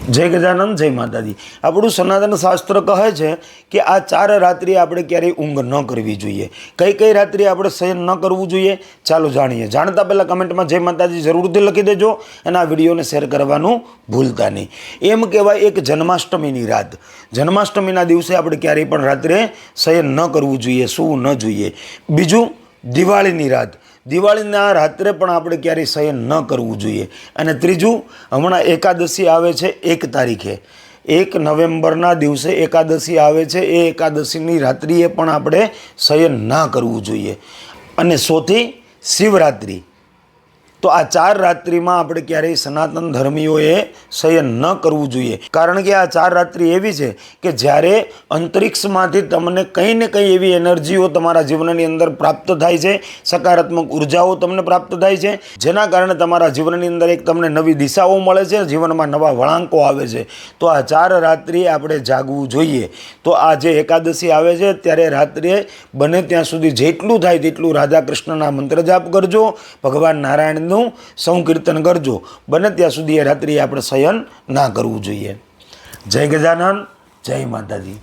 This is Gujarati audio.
जय गजानन जय माताजी। આપણું સનાતન શાસ્ત્ર કહે છે કે આ 4 રાત્રિ આપણે ક્યારેય ઊંઘ ન કરવી જોઈએ। કઈ કઈ રાત્રિ આપણે શયન ન કરવું જોઈએ ચાલો જાણીએ। જાણતા પહેલાં કમેન્ટમાં જય માતાજી જરૂરથી લખી દેજો અને આ વિડીયોને શેર કરવાનું ભૂલતા નહીં। એમ કહેવાય એક જન્માષ્ટમીની રાત, જન્માષ્ટમીના દિવસે આપણે ક્યારેય પણ રાત્રે શયન ન કરવું જોઈએ, સૂવું ન જોઈએ। બીજું દિવાળીની રાત, દિવાળીના રાત્રે પણ આપણે ક્યારેય શયન ન કરવું જોઈએ। અને ત્રીજું હમણાં એકાદશી આવે છે 1 તારીખે, 1 નવેમ્બરના દિવસે એકાદશી આવે છે, એ એકાદશીની રાત્રિએ પણ આપણે શયન ના કરવું જોઈએ। અને ચોથી શિવરાત્રિ। તો આ 4 રાત્રિમાં આપણે ક્યારેય સનાતન ધર્મીઓએ શયન ન કરવું જોઈએ, કારણ કે આ 4 રાત્રિ એવી છે કે જ્યારે અંતરિક્ષમાંથી તમને કંઈ ને કંઈ એવી એનર્જીઓ તમારા જીવનની અંદર પ્રાપ્ત થાય છે, સકારાત્મક ઉર્જાઓ તમને પ્રાપ્ત થાય છે, જેના કારણે તમારા જીવનની અંદર એક તમને નવી દિશાઓ મળે છે, જીવનમાં નવા વળાંકો આવે છે। તો આ 4 રાત્રિએ આપણે જાગવું જોઈએ। તો આ જે એકાદશી આવે છે ત્યારે રાત્રે બને ત્યાં સુધી જેટલું થાય તેટલું રાધા કૃષ્ણના મંત્ર જાપ કરજો, ભગવાન નારાયણનું સંકીર્તન કરજો। બને ત્યાં સુધી એ રાત્રિએ આપણે શયન ના કરવું જોઈએ। જય ગજાનન જય માતાજી।